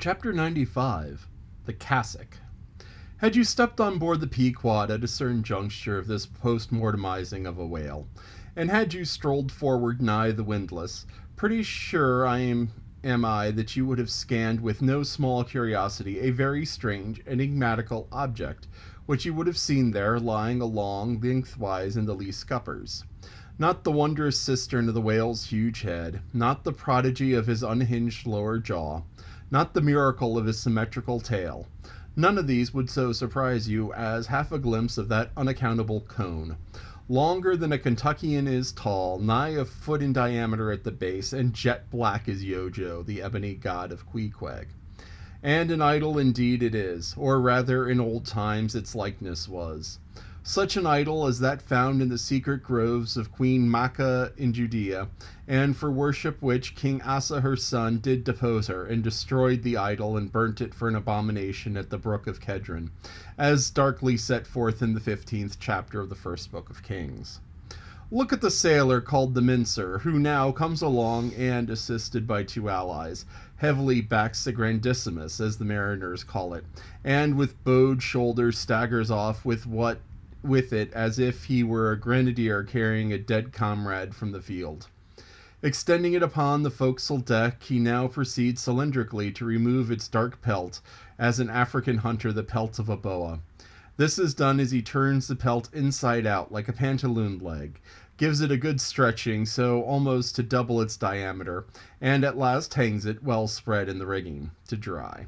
Chapter 95 The Cassock. Had you stepped on board the Pequod at a certain juncture of this post-mortemizing of a whale, and had you strolled forward nigh the windlass, pretty sure am I that you would have scanned with no small curiosity a very strange, enigmatical object, which you would have seen there lying along lengthwise in the lee scuppers. Not the wondrous cistern of the whale's huge head, not the prodigy of his unhinged lower jaw, not the miracle of his symmetrical tail. None of these would so surprise you as half a glimpse of that unaccountable cone. Longer than a Kentuckian is tall, nigh a foot in diameter at the base, and jet black as Yojo, the ebony god of Queequeg. And an idol indeed it is, or rather in old times its likeness was. Such an idol as that found in the secret groves of Queen Maachah in Judea, and for worship which King Asa her son did depose her, and destroyed the idol, and burnt it for an abomination at the brook of Kedron, as darkly set forth in the 15th chapter of the first book of Kings. Look at the sailor called the Mincer, who now comes along and, assisted by two allies, heavily backs the Grandissimus, as the mariners call it, and with bowed shoulders staggers off with it as if he were a grenadier carrying a dead comrade from the field. Extending it upon the forecastle deck, he now proceeds cylindrically to remove its dark pelt, as an African hunter the pelt of a boa. This is done as he turns the pelt inside out like a pantaloon leg, gives it a good stretching so almost to double its diameter, and at last hangs it, well spread in the rigging, to dry.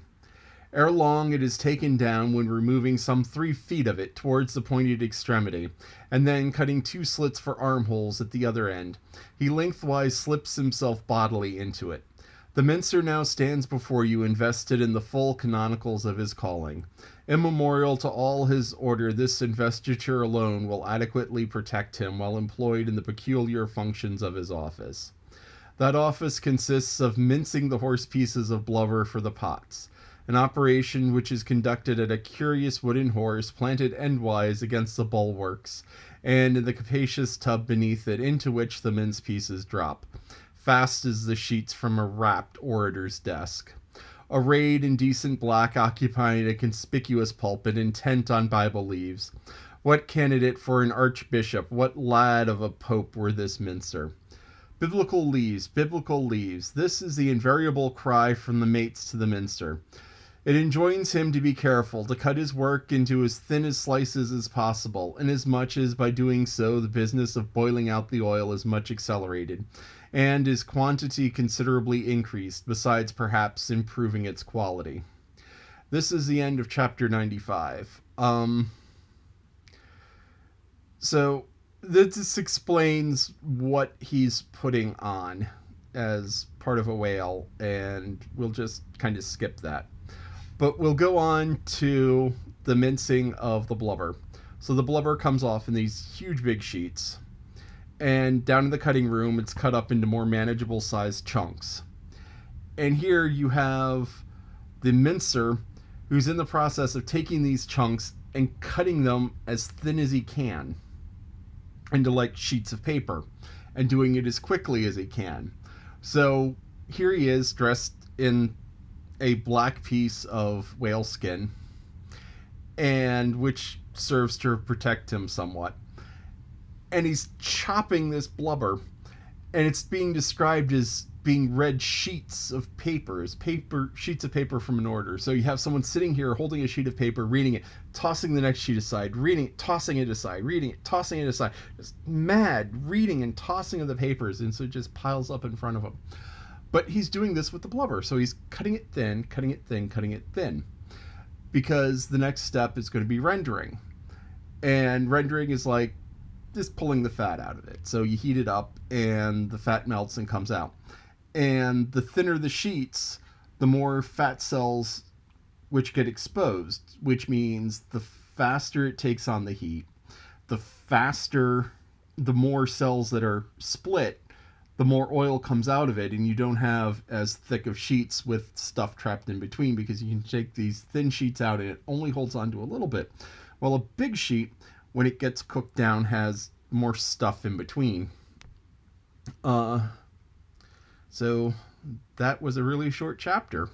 Ere long it is taken down, when removing some 3 feet of it towards the pointed extremity, and then cutting 2 slits for armholes at the other end, he lengthwise slips himself bodily into it. The Mincer now stands before you, invested in the full canonicals of his calling. Immemorial to all his order, this investiture alone will adequately protect him while employed in the peculiar functions of his office. That office consists of mincing the horse pieces of blubber for the pots, an operation which is conducted at a curious wooden horse planted endwise against the bulwarks, and in the capacious tub beneath it, into which the mince pieces drop, fast as the sheets from a rapt orator's desk. Arrayed in decent black, occupying a conspicuous pulpit, intent on Bible leaves. What candidate for an archbishop, what lad of a pope were this Mincer? Biblical leaves, biblical leaves. This is the invariable cry from the mates to the Mincer. It enjoins him to be careful, to cut his work into as thin as slices as possible, inasmuch as by doing so the business of boiling out the oil is much accelerated, and its quantity considerably increased, besides perhaps improving its quality. This is the end of chapter 95. So this explains what he's putting on as part of a whale, and we'll just kind of skip that. But we'll go on to the mincing of the blubber. So the blubber comes off in these huge big sheets, and down in the cutting room it's cut up into more manageable sized chunks. And here you have the mincer, who's in the process of taking these chunks and cutting them as thin as he can into like sheets of paper, and doing it as quickly as he can. So here he is, dressed in a black piece of whale skin, and which serves to protect him somewhat. And he's chopping this blubber, and it's being described as being red sheets of sheets of paper from an order. So you have someone sitting here holding a sheet of paper, reading it, tossing the next sheet aside, reading it, tossing it aside, reading it, tossing it aside. Just mad reading and tossing of the papers, and so it just piles up in front of him. But he's doing this with the blubber, so he's cutting it thin, cutting it thin, cutting it thin, because the next step is going to be rendering. And rendering is like just pulling the fat out of it. So you heat it up, and the fat melts and comes out. And the thinner the sheets, the more fat cells which get exposed, which means the faster it takes on the heat, the more cells that are split, the more oil comes out of it, and you don't have as thick of sheets with stuff trapped in between, because you can take these thin sheets out and it only holds on to a little bit. While a big sheet, when it gets cooked down, has more stuff in between. So that was a really short chapter.